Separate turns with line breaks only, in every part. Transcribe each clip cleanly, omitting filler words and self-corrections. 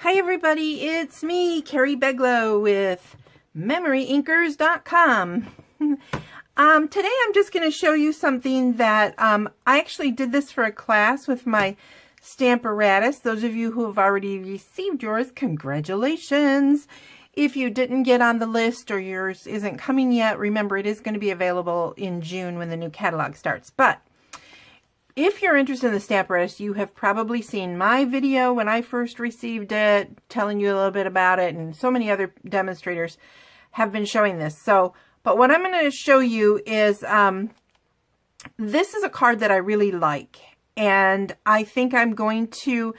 Hi everybody, it's me, Carrie Beglow with MemoryINKers.com. Today I'm just going to show you something that I actually did this for a class with my Stamparatus. Those of you who have already received yours, congratulations. If you didn't get on the list or yours isn't coming yet, remember it is going to be available in June when the new catalog starts. But if you're interested in the Stamparatus, you have probably seen my video when I first received it, telling you a little bit about it, and so many other demonstrators have been showing this. But what I'm going to show you is, this is a card that I really like, and I think I'm going to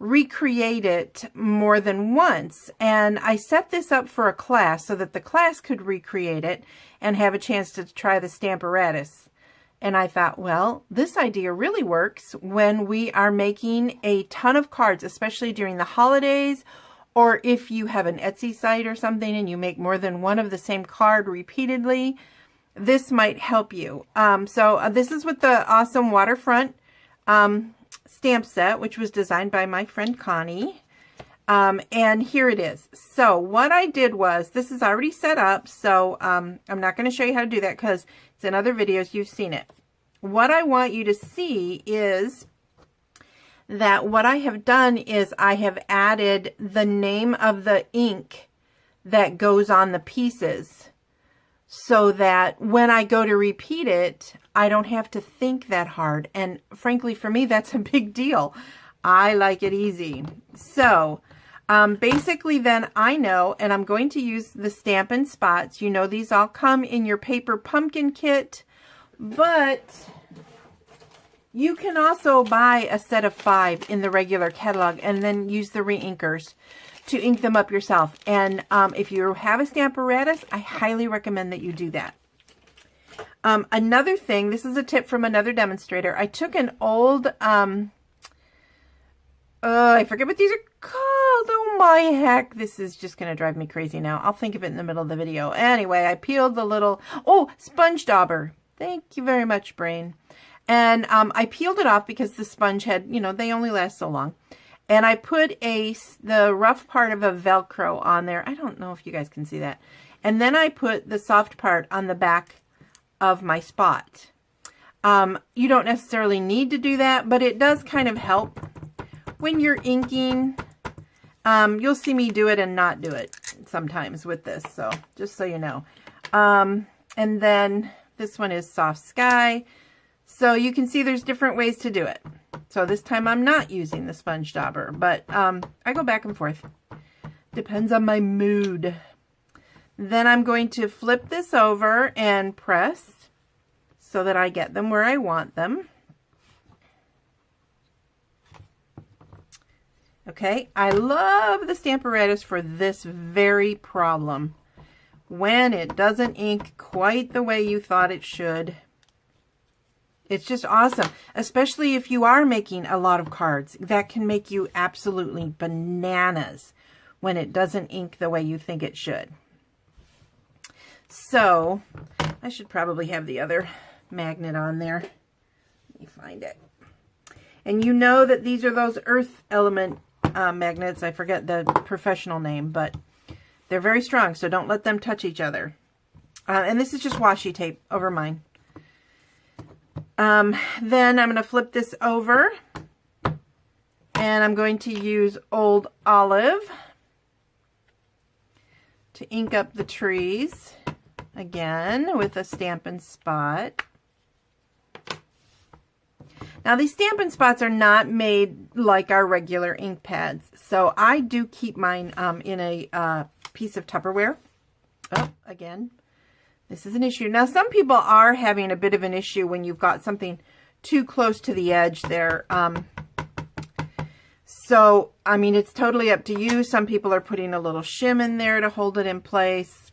recreate it more than once. And I set this up for a class so that the class could recreate it and have a chance to try the Stamparatus. And I thought, well, this idea really works when we are making a ton of cards, especially during the holidays, or if you have an Etsy site or something and you make more than one of the same card repeatedly, this might help you. This is with the awesome waterfront stamp set, which was designed by my friend Connie. And here it is. So what I did was, this is already set up, so I'm not going to show you how to do that because it's in other videos, you've seen it. What I want you to see is that what I have done is I have added the name of the ink that goes on the pieces so that when I go to repeat it, I don't have to think that hard. And frankly, for me, that's a big deal. I like it easy. So basically then I know, and I'm going to use the Stampin' Spots. You know, these all come in your paper pumpkin kit, but you can also buy a set of 5 in the regular catalog and then use the MemoryINKers to ink them up yourself. And if you have a Stamparatus, I highly recommend that you do that. Another thing, this is a tip from another demonstrator. I took an old, I forget what these are called. Oh my heck. This is just going to drive me crazy now. I'll think of it in the middle of the video. Anyway, I peeled the little, sponge dauber. Thank you very much, brain. And I peeled it off because the sponge had, they only last so long. And I put the rough part of a Velcro on there. I don't know if you guys can see that. And then I put the soft part on the back of my spot. You don't necessarily need to do that, but it does kind of help when you're inking. You'll see me do it and not do it sometimes with this, so just so you know. And then this one is Soft Sky. So you can see there's different ways to do it. So this time I'm not using the sponge dauber, but I go back and forth. Depends on my mood. Then I'm going to flip this over and press so that I get them where I want them. Okay, I love the Stamparatus for this very problem. When it doesn't ink quite the way you thought it should. It's just awesome, especially if you are making a lot of cards. That can make you absolutely bananas when it doesn't ink the way you think it should. So, I should probably have the other magnet on there. Let me find it. And you know that these are those earth element magnets. I forget the professional name, but they're very strong, so don't let them touch each other. And this is just washi tape over mine. Then I'm going to flip this over, and I'm going to use Old Olive to ink up the trees again with a Stampin' Spot. Now, these Stampin' Spots are not made like our regular ink pads, so I do keep mine in a piece of Tupperware. Oh, again, this is an issue. Now, some people are having a bit of an issue when you've got something too close to the edge there. So, I mean, it's totally up to you. Some people are putting a little shim in there to hold it in place.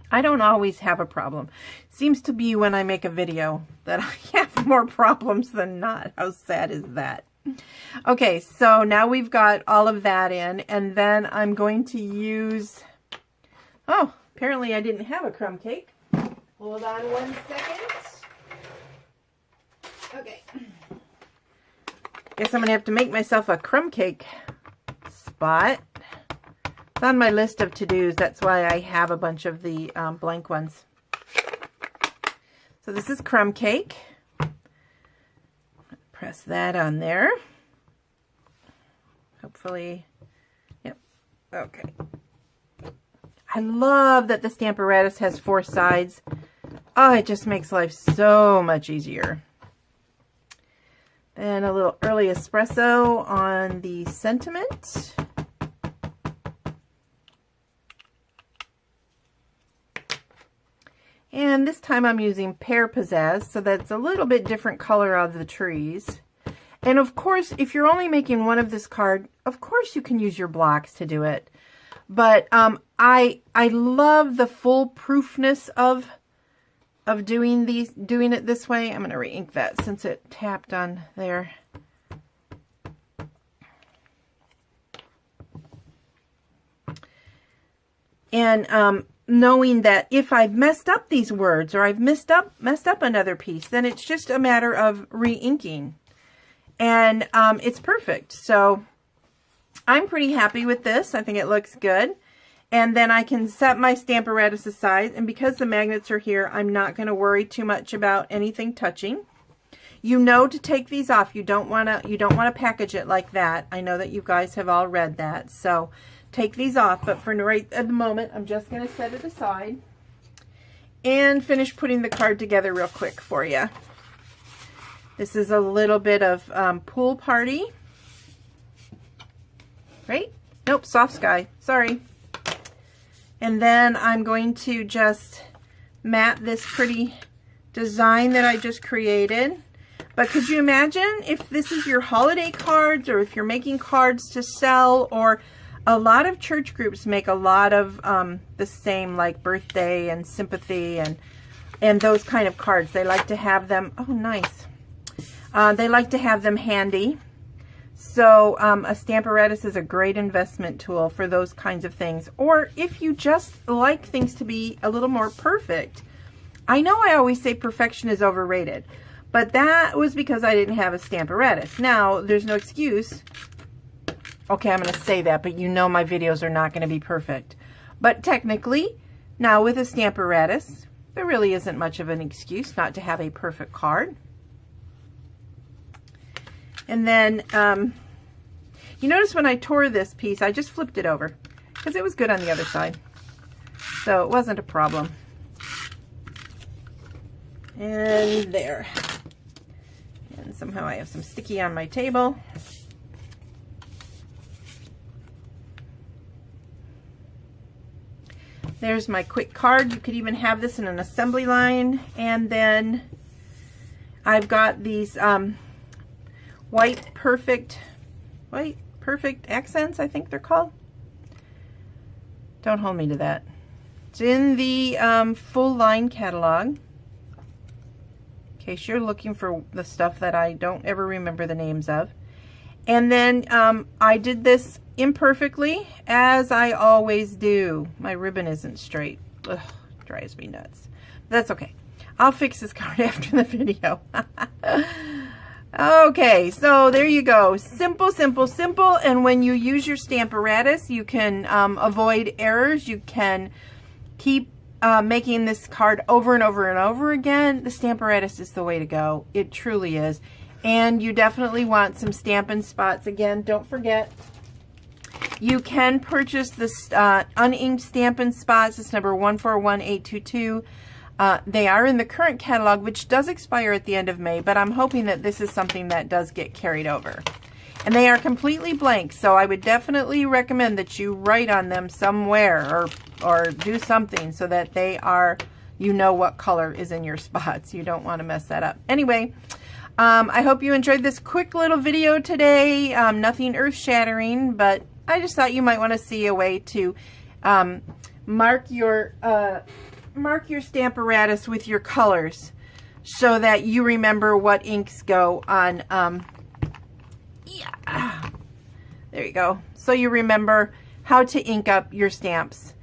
I don't always have a problem. Seems to be when I make a video that I have more problems than not. How sad is that? Okay, so now we've got all of that in, and then I'm going to use, apparently I didn't have a crumb cake. Hold on 1 second. Okay. Guess I'm going to have to make myself a crumb cake spot. It's on my list of to-dos. That's why I have a bunch of the blank ones. So this is crumb cake. Press that on there. Hopefully, yep, okay. I love that the Stamparatus has 4 sides. Oh, it just makes life so much easier. And a little early espresso on the sentiment. And this time I'm using Pear Pizzazz, so that's a little bit different color of the trees. And of course, if you're only making one of this card, of course you can use your blocks to do it. But I love the foolproofness of doing it this way. I'm going to re-ink that since it tapped on there. And knowing that if I've messed up these words or I've messed up another piece, then it's just a matter of re-inking. And it's perfect. So I'm pretty happy with this. I think it looks good. And then I can set my Stamparatus aside. And because the magnets are here, I'm not going to worry too much about anything touching. You know to take these off. You don't want to package it like that. I know that you guys have all read that. So take these off. But for right at the moment, I'm just going to set it aside and finish putting the card together real quick for you. This is a little bit of pool party. Right? Nope, soft sky. Sorry. And then I'm going to just mat this pretty design that I just created. But could you imagine if this is your holiday cards, or if you're making cards to sell, or a lot of church groups make a lot of the same, like birthday and sympathy and those kind of cards. They like to have them, oh nice. They like to have them handy. So a Stamparatus is a great investment tool for those kinds of things. Or if you just like things to be a little more perfect. I know I always say perfection is overrated, but that was because I didn't have a Stamparatus. Now, there's no excuse. Okay, I'm going to say that, but you know my videos are not going to be perfect. But technically, now with a Stamparatus, there really isn't much of an excuse not to have a perfect card. And then, you notice when I tore this piece, I just flipped it over because it was good on the other side. So it wasn't a problem. And there. And somehow I have some sticky on my table. There's my quick card. You could even have this in an assembly line. And then I've got these white perfect accents, I think they're called. Don't hold me to that. It's in the full line catalog, in case you're looking for the stuff that I don't ever remember the names of. And then I did this imperfectly, as I always do. My ribbon isn't straight. Ugh, drives me nuts. That's okay. I'll fix this card after the video. Okay, so there you go. Simple, simple, simple. And when you use your Stamparatus, you can avoid errors. You can keep making this card over and over and over again. The Stamparatus is the way to go. It truly is. And you definitely want some Stampin' Spots. Again, don't forget, you can purchase this uninked Stampin' Spots. It's number 141822. They are in the current catalog, which does expire at the end of May, but I'm hoping that this is something that does get carried over. And they are completely blank, so I would definitely recommend that you write on them somewhere or do something so that they are, you know what color is in your spots. You don't want to mess that up. Anyway, I hope you enjoyed this quick little video today. Nothing earth-shattering, but I just thought you might want to see a way to mark your Stamparatus with your colors so that you remember what inks go on. Yeah, there you go. So you remember how to ink up your stamps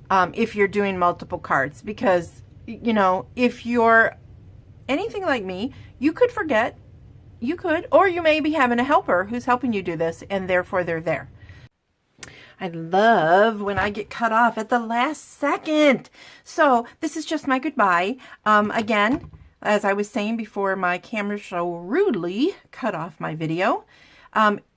if you're doing multiple cards, because, you know, if you're anything like me, you could forget. You could, or you may be having a helper who's helping you do this, and therefore they're there. I love when I get cut off at the last second. So this is just my goodbye. Again, as I was saying before my camera so rudely cut off my video,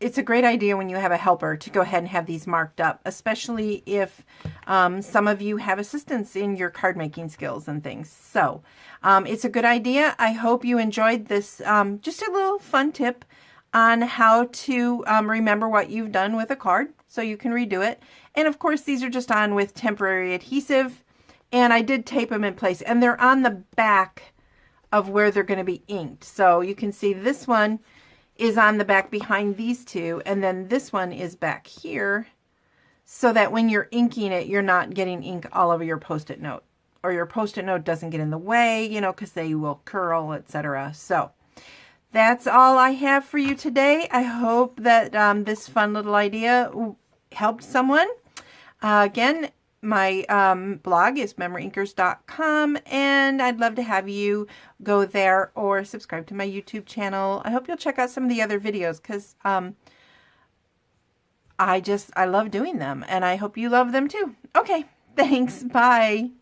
it's a great idea when you have a helper to go ahead and have these marked up, especially if some of you have assistance in your card making skills and things. So it's a good idea. I hope you enjoyed this, just a little fun tip on how to remember what you've done with a card so you can redo it. And of course, these are just on with temporary adhesive, and I did tape them in place, and they're on the back of where they're going to be inked. So you can see this one is on the back behind these two, and then this one is back here, so that when you're inking it, you're not getting ink all over your Post-it note, or your Post-it note doesn't get in the way, you know, because they will curl, etc. So that's all I have for you today. I hope that this fun little idea helped someone. Again, my blog is MemoryINKers.com, and I'd love to have you go there or subscribe to my YouTube channel. I hope you'll check out some of the other videos, because I love doing them, and I hope you love them too. Okay, thanks. Bye.